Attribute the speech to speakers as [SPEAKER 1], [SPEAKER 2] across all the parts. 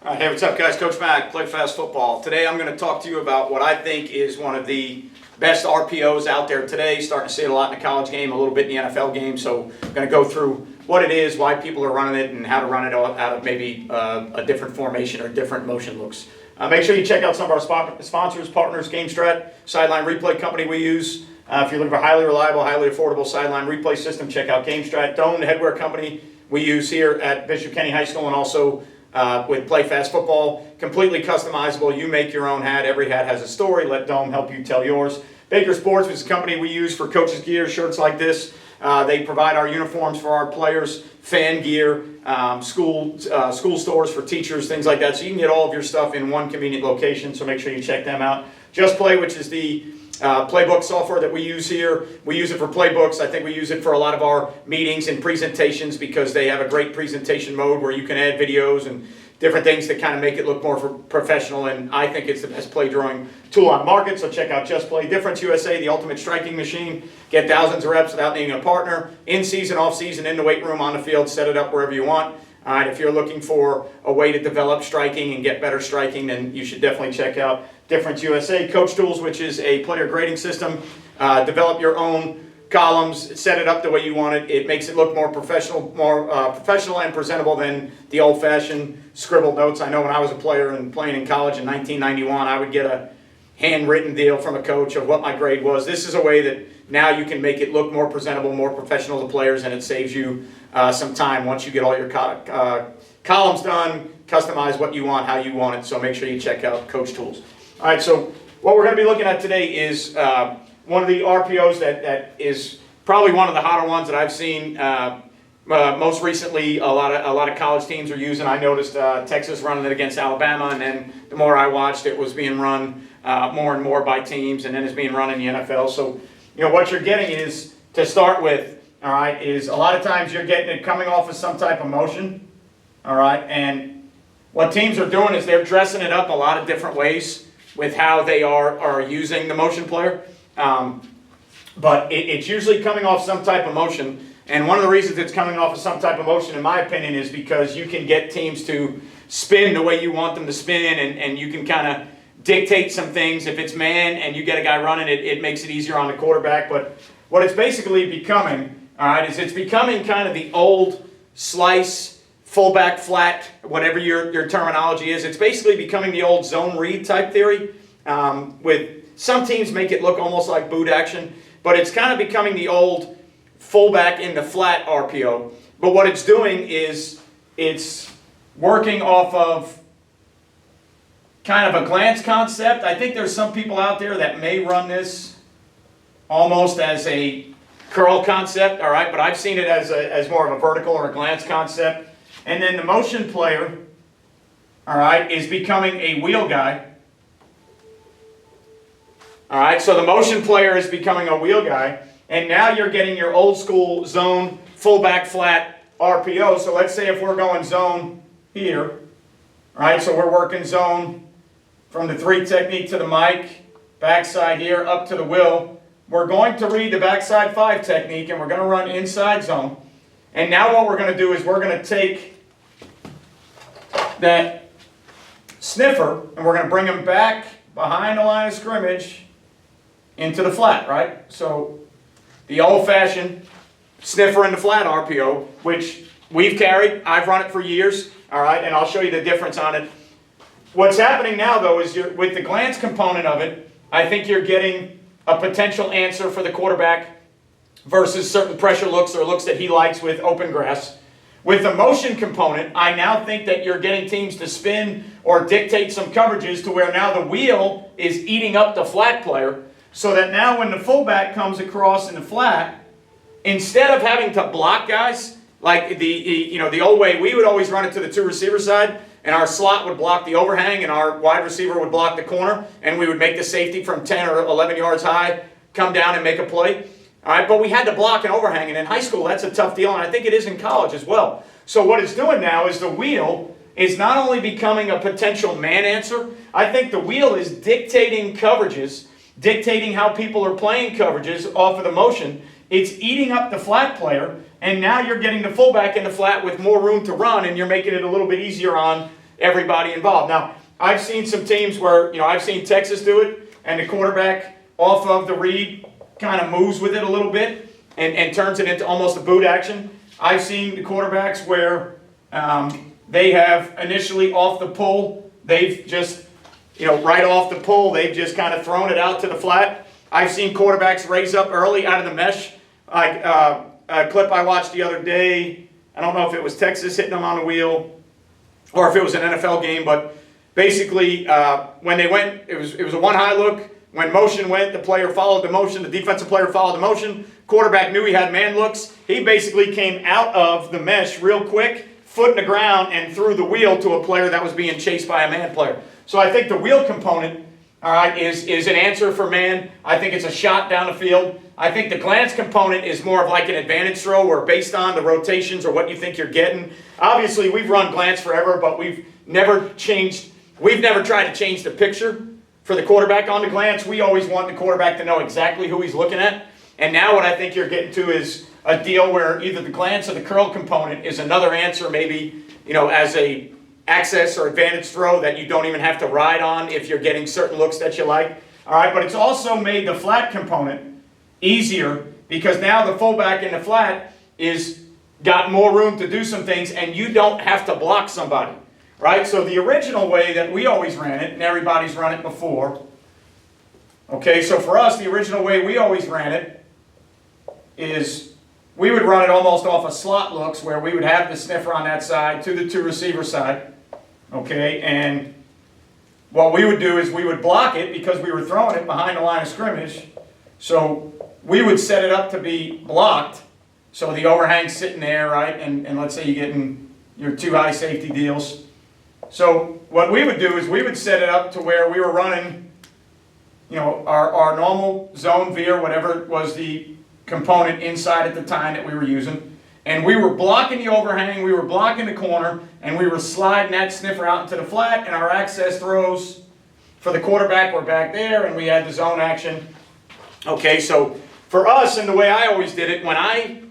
[SPEAKER 1] All right, hey, what's up, guys? Coach Mac, Play Fast Football. Today I'm going to talk to you about what I think is one of the best RPOs out there today. Starting to see it a lot in the college game, a little bit in the NFL game. So I'm going to go through what it is, why people are running it, and how to run it out of maybe a different formation or different motion looks. Make sure you check out some of our sponsors, partners, GameStrat, sideline replay company we use. If you're looking for highly reliable, highly affordable sideline replay system, check out GameStrat. Dome, the HeadWear company we use here at Bishop Kenny High School, and also with Play Fast Football. Completely customizable. You make your own hat. Every hat has a story. Let Dome help you tell yours. Baker Sports is a company we use for coaches' gear, shirts like this. They provide our uniforms for our players, fan gear, school stores for teachers, things like that. So you can get all of your stuff in one convenient location, so make sure you check them out. JustPlay, which is the playbook software that we use here. We use it for playbooks. I think we use it for a lot of our meetings and presentations because they have a great presentation mode where you can add videos and different things that kind of make it look more professional, and I think it's the best play drawing tool on the market, so check out JustPlay. DifferenceUSA, the ultimate striking machine. Get thousands of reps without needing a partner. In season, off season, in the weight room, on the field, set it up wherever you want. All right, if you're looking for a way to develop striking and get better striking, then you should definitely check out DifferenceUSA. CoachTools, which is a player grading system. Develop your own columns, set it up the way you want it. It makes it look more professional, professional and presentable than the old-fashioned scribbled notes. I know when I was a player and playing in college in 1991, I would get a handwritten deal from a coach of what my grade was. This is a way that now you can make it look more presentable, more professional to players, and it saves you some time once you get all your columns done, customize what you want, how you want it, so make sure you check out CoachTools. All right, so what we're going to be looking at today is one of the RPOs that is probably one of the hotter ones that I've seen. Most recently, a lot of college teams are using. I noticed Texas running it against Alabama, and then the more I watched, it was being run more and more by teams, and then it's being run in the NFL. So, you know, what you're getting is, to start with, all right, is a lot of times you're getting it coming off of some type of motion, all right, and what teams are doing is they're dressing it up a lot of different ways with how they are using the motion player. But it's usually coming off some type of motion, and one of the reasons it's coming off of some type of motion, in my opinion, is because you can get teams to spin the way you want them to spin, and you can kind of dictate some things. If it's man and you get a guy running it, it makes it easier on the quarterback. But what it's basically becoming, all right, is it's becoming kind of the old slice, fullback flat, whatever your terminology is. It's basically becoming the old zone read type theory, with some teams make it look almost like boot action, but it's kind of becoming the old fullback in the flat RPO. But what it's doing is it's working off of kind of a glance concept. I think there's some people out there that may run this almost as a curl concept, all right, but I've seen it as more of a vertical or a glance concept. And then the motion player, all right, is becoming a wheel guy. All right, so the motion player is becoming a wheel guy, and now you're getting your old school zone fullback flat RPO. So let's say if we're going zone here, all right, so we're working zone from the 3 technique to the mic, backside here up to the wheel. We're going to read the backside 5 technique, and we're going to run inside zone. And now what we're going to do is we're going to take that sniffer, and we're going to bring him back behind the line of scrimmage into the flat, right? So the old-fashioned sniffer in the flat RPO, which we've carried, I've run it for years, all right, and I'll show you the difference on it. What's happening now, though, is with the glance component of it, I think you're getting a potential answer for the quarterback versus certain pressure looks or looks that he likes with open grass. With the motion component, I now think that you're getting teams to spin or dictate some coverages to where now the wheel is eating up the flat player, so that now when the fullback comes across in the flat, instead of having to block guys, like the old way, we would always run it to the 2 receiver side, and our slot would block the overhang, and our wide receiver would block the corner, and we would make the safety from 10 or 11 yards high come down and make a play. All right, but we had to block an overhang, and in high school that's a tough deal, and I think it is in college as well. So what it's doing now is the wheel is not only becoming a potential man answer, I think the wheel is dictating coverages, dictating how people are playing coverages off of the motion. It's eating up the flat player, and now you're getting the fullback in the flat with more room to run, and you're making it a little bit easier on everybody involved. Now, I've seen some teams where, I've seen Texas do it, and the quarterback off of the read kind of moves with it a little bit and turns it into almost a boot action. I've seen the quarterbacks where they have initially off the pull, they've just, right off the pull, they've just kind of thrown it out to the flat. I've seen quarterbacks raise up early out of the mesh. Like a clip I watched the other day, I don't know if it was Texas hitting them on the wheel or if it was an NFL game, but basically when they went, it was a one high look. When motion went, the player followed the motion, the defensive player followed the motion. Quarterback knew he had man looks. He basically came out of the mesh real quick, foot in the ground, and threw the wheel to a player that was being chased by a man player. So I think the wheel component, all right, is an answer for man. I think it's a shot down the field. I think the glance component is more of like an advantage throw where based on the rotations or what you think you're getting. Obviously, we've run glance forever, but we've never tried to change the picture for the quarterback on the glance. We always want the quarterback to know exactly who he's looking at. And now what I think you're getting to is a deal where either the glance or the curl component is another answer, maybe, as a access or advantage throw that you don't even have to ride on if you're getting certain looks that you like. All right, but it's also made the flat component easier because now the fullback in the flat is got more room to do some things and you don't have to block somebody. Right? So the original way that we always ran it, and everybody's run it before, okay, so for us, the original way we always ran it is we would run it almost off of slot looks where we would have the sniffer on that side to the two receiver side, okay, and what we would do is we would block it because we were throwing it behind the line of scrimmage, so we would set it up to be blocked, so the overhang's sitting there, right, and let's say you're getting your two high safety deals. So what we would do is we would set it up to where we were running, our normal zone veer, whatever was the component inside at the time that we were using. And we were blocking the overhang, we were blocking the corner, and we were sliding that sniffer out into the flat, and our access throws for the quarterback were back there, and we had the zone action. Okay, so for us, and the way I always did it, when I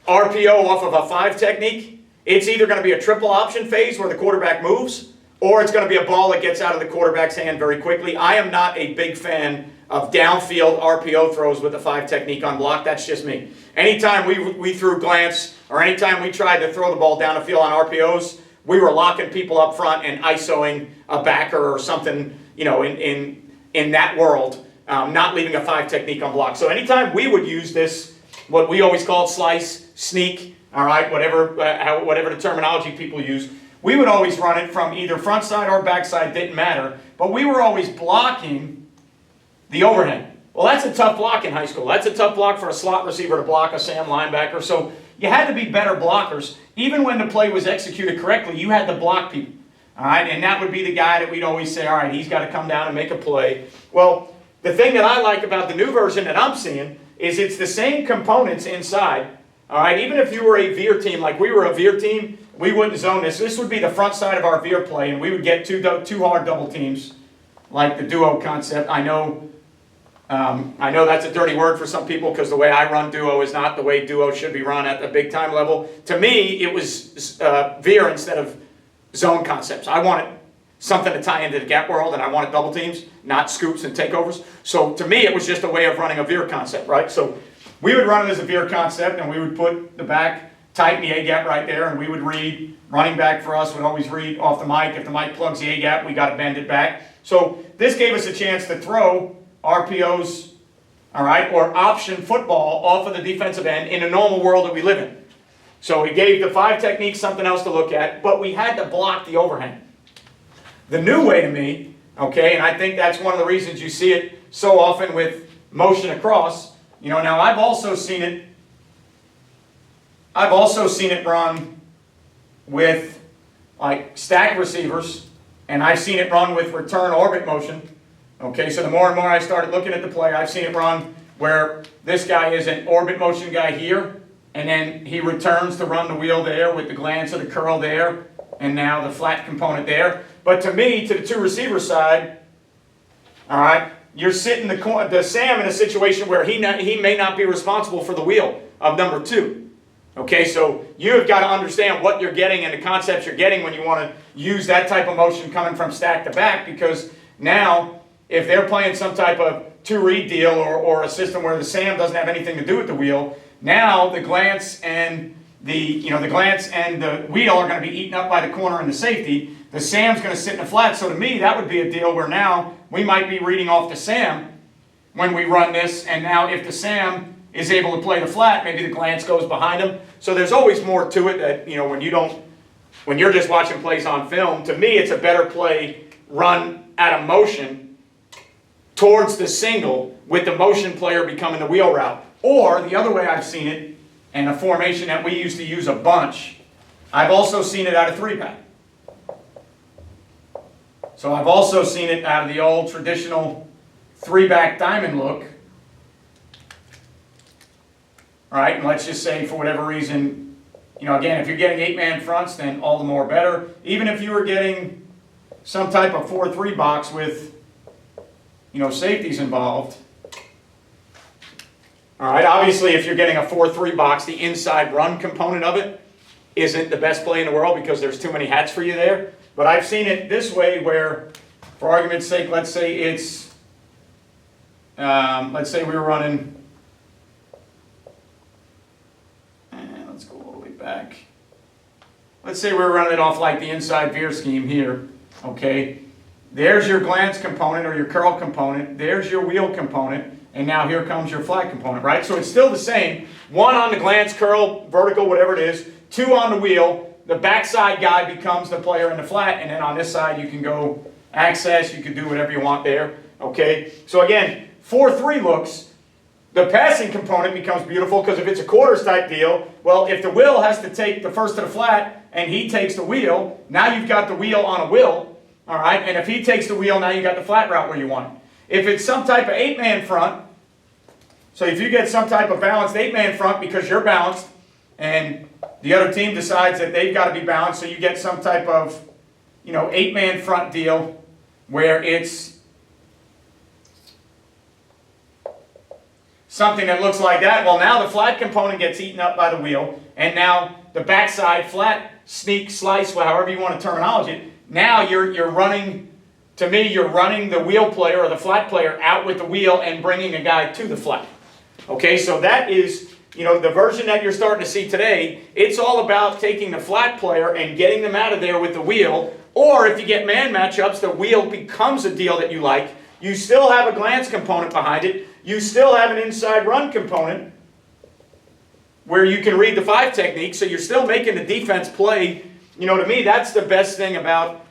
[SPEAKER 1] RPO off of a 5 technique, it's either going to be a triple option phase where the quarterback moves, or it's going to be a ball that gets out of the quarterback's hand very quickly. I am not a big fan of downfield RPO throws with a 5 technique on block. That's just me. Anytime we threw glance, or anytime we tried to throw the ball down the field on RPOs, we were locking people up front and ISOing a backer or something, in that world, not leaving a 5 technique on block. So anytime we would use this, what we always called slice, sneak, all right, whatever the terminology people use, we would always run it from either front side or back side, didn't matter, but we were always blocking the overhang. Well, that's a tough block in high school. That's a tough block for a slot receiver to block a Sam linebacker, so you had to be better blockers. Even when the play was executed correctly, you had to block people, all right, and that would be the guy that we'd always say, all right, he's got to come down and make a play. Well, the thing that I like about the new version that I'm seeing is it's the same components inside. All right, even if you were a veer team, like we were a veer team, we wouldn't zone this. This would be the front side of our veer play, and we would get two hard double teams, like the duo concept. I know that's a dirty word for some people because the way I run duo is not the way duo should be run at the big time level. To me, it was veer instead of zone concepts. I wanted something to tie into the gap world, and I wanted double teams, not scoops and takeovers. So to me, it was just a way of running a veer concept, right? So we would run it as a veer concept, and we would put the back tight in the A-gap right there, and we would read. Running back for us would always read off the mic. If the mic plugs the A-gap, we got to bend it back. So this gave us a chance to throw RPOs, all right, or option football off of the defensive end in a normal world that we live in. So it gave the 5 techniques something else to look at, but we had to block the overhang. The new way to me, okay, and I think that's one of the reasons you see it so often with motion across. Now I've also seen it run with like stack receivers, and I've seen it run with return orbit motion. Okay, so the more and more I started looking at the play, I've seen it run where this guy is an orbit motion guy here, and then he returns to run the wheel there with the glance of the curl there, and now the flat component there. But to me, to the two receiver side, all right, you're sitting the Sam in a situation where he may not be responsible for the wheel of number 2. Okay, so you have got to understand what you're getting and the concepts you're getting when you want to use that type of motion coming from stack to back, because now if they're playing some type of two-read deal or a system where the SAM doesn't have anything to do with the wheel, now the glance and the wheel are going to be eaten up by the corner and the safety. The SAM's going to sit in the flat. So to me, that would be a deal where now we might be reading off the SAM when we run this, and now if the SAM is able to play the flat, maybe the glance goes behind him. So there's always more to it that, when you're just watching plays on film, to me it's a better play run at a motion towards the single with the motion player becoming the wheel route. Or the other way I've seen it, and a formation that we used to use a bunch, I've also seen it out of three-back. So I've also seen it out of the old traditional three-back diamond look. All right, and let's just say for whatever reason, again, if you're getting 8-man fronts, then all the more better. Even if you were getting some type of 4-3 box with, safeties involved. All right, obviously if you're getting a 4-3 box, the inside run component of it isn't the best play in the world because there's too many hats for you there. But I've seen it this way where, for argument's sake, let's say it's, let's say we were running, let's go all the way back. Let's say we're running it off like the inside veer scheme here, okay? There's your glance component or your curl component. There's your wheel component. And now here comes your flat component, right? So it's still the same. 1 on the glance, curl, vertical, whatever it is. 2 on the wheel. The backside guy becomes the player in the flat. And then on this side, you can go access. You can do whatever you want there, okay? So again, 4-3 looks. The passing component becomes beautiful because if it's a quarters type deal, well, if the wheel has to take the first to the flat and he takes the wheel, now you've got the wheel on a wheel, all right? And if he takes the wheel, now you've got the flat route where you want it. If it's some type of 8-man front, so if you get some type of balanced 8-man front because you're balanced and the other team decides that they've got to be balanced, so you get some type of 8-man front deal where it's something that looks like that. Well, now the flat component gets eaten up by the wheel, and now the backside flat sneak, slice, however you want to terminology it, now you're running. To me, you're running the wheel player or the flat player out with the wheel and bringing a guy to the flat. Okay, so that is, the version that you're starting to see today. It's all about taking the flat player and getting them out of there with the wheel. Or if you get man matchups, the wheel becomes a deal that you like. You still have a glance component behind it. You still have an inside run component where you can read the 5 technique. So you're still making the defense play. To me, that's the best thing about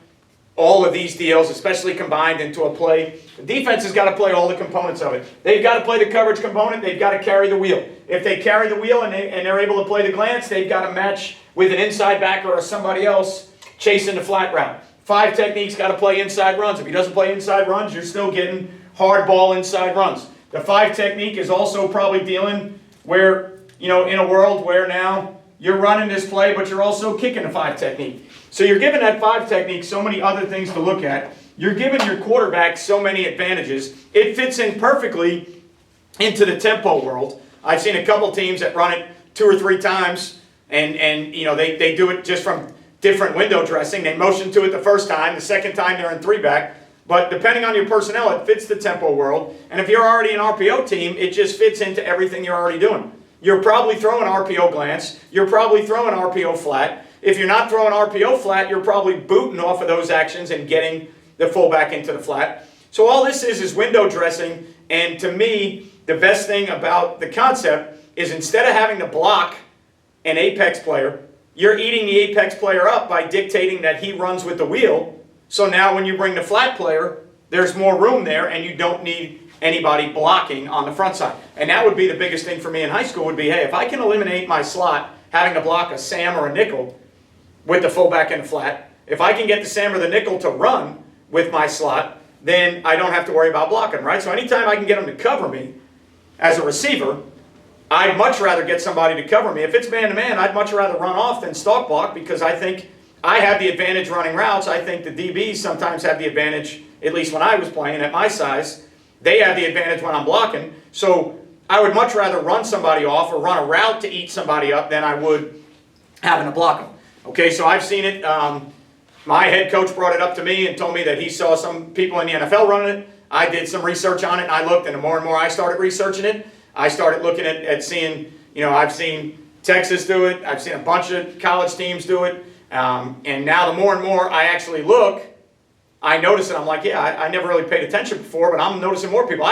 [SPEAKER 1] all of these deals, especially combined into a play. The defense has got to play all the components of it. They've got to play the coverage component. They've got to carry the wheel. If they carry the wheel and they're able to play the glance, they've got to match with an inside backer or somebody else chasing the flat route. 5 techniques got to play inside runs. If he doesn't play inside runs, you're still getting hard ball inside runs. The 5 technique is also probably dealing where, in a world where now you're running this play, but you're also kicking the 5 technique. So you're giving that 5 technique so many other things to look at. You're giving your quarterback so many advantages. It fits in perfectly into the tempo world. I've seen a couple teams that run it 2 or 3 times, and they do it just from different window dressing. They motion to it the first time. The second time they're in 3-back. But depending on your personnel, it fits the tempo world. And if you're already an RPO team, it just fits into everything you're already doing. You're probably throwing RPO glance. You're probably throwing RPO flat. If you're not throwing RPO flat, you're probably booting off of those actions and getting the fullback into the flat. So all this is window dressing. And to me, the best thing about the concept is instead of having to block an apex player, you're eating the apex player up by dictating that he runs with the wheel. So now when you bring the flat player, there's more room there and you don't need anybody blocking on the front side. And that would be the biggest thing for me in high school would be, hey, if I can eliminate my slot having to block a Sam or a nickel with the fullback and the flat, if I can get the Sam or the nickel to run with my slot, then I don't have to worry about blocking, right? So anytime I can get them to cover me as a receiver, I'd much rather get somebody to cover me. If it's man-to-man, I'd much rather run off than stalk block because I think I have the advantage running routes. I think the DBs sometimes have the advantage, at least when I was playing at my size. They have the advantage when I'm blocking. So I would much rather run somebody off or run a route to eat somebody up than I would having to block them. Okay, so I've seen it. My head coach brought it up to me and told me that he saw some people in the NFL running it. I did some research on it, and I looked, and the more and more I started researching it, I started looking at seeing, I've seen Texas do it, I've seen a bunch of college teams do it, and now the more and more I actually look, I notice it. I'm like, yeah, I never really paid attention before, but I'm noticing more people.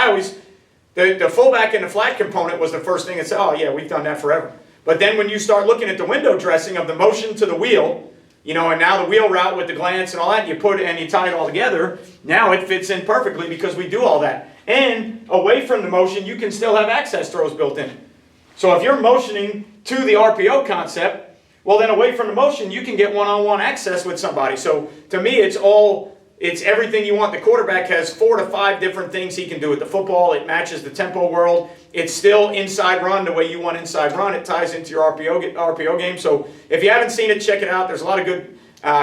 [SPEAKER 1] The fullback and the flat component was the first thing that said, oh yeah, we've done that forever. But then when you start looking at the window dressing of the motion to the wheel, and now the wheel route with the glance and all that, and you tie it all together, now it fits in perfectly because we do all that. And away from the motion, you can still have access throws built in. So if you're motioning to the RPO concept, well then away from the motion, you can get one-on-one access with somebody. So to me, it's everything you want. The quarterback has 4 to 5 different things he can do with the football. It matches the tempo world. It's still inside run the way you want inside run. It ties into your RPO game. So if you haven't seen it, check it out. There's a lot of good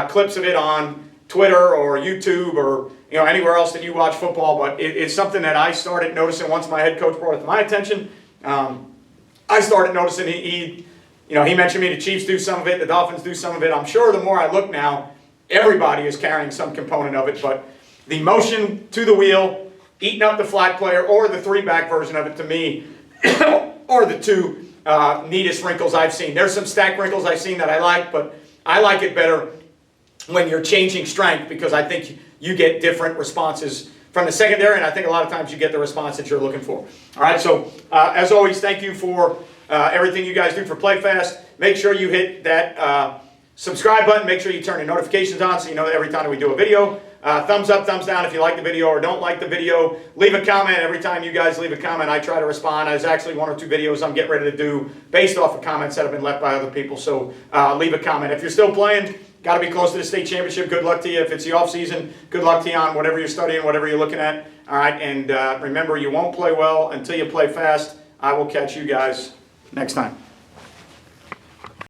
[SPEAKER 1] clips of it on Twitter or YouTube or anywhere else that you watch football. But it's something that I started noticing once my head coach brought it to my attention. I started noticing he mentioned me. The Chiefs do some of it. The Dolphins do some of it. I'm sure the more I look now, everybody is carrying some component of it, but the motion to the wheel, eating up the flat player, or the 3-back version of it, to me, are the two neatest wrinkles I've seen. There's some stack wrinkles I've seen that I like, but I like it better when you're changing strength because I think you get different responses from the secondary, and I think a lot of times you get the response that you're looking for. All right, so as always, thank you for everything you guys do for PlayFast. Make sure you hit that subscribe button. Make sure you turn your notifications on so you know every time that we do a video. Thumbs up, thumbs down if you like the video or don't like the video. Leave a comment. Every time you guys leave a comment, I try to respond. There's actually 1 or 2 videos I'm getting ready to do based off of comments that have been left by other people. So leave a comment. If you're still playing, got to be close to the state championship. Good luck to you. If it's the off season, good luck to you on whatever you're studying, whatever you're looking at. All right, and remember, you won't play well until you play fast. I will catch you guys next time.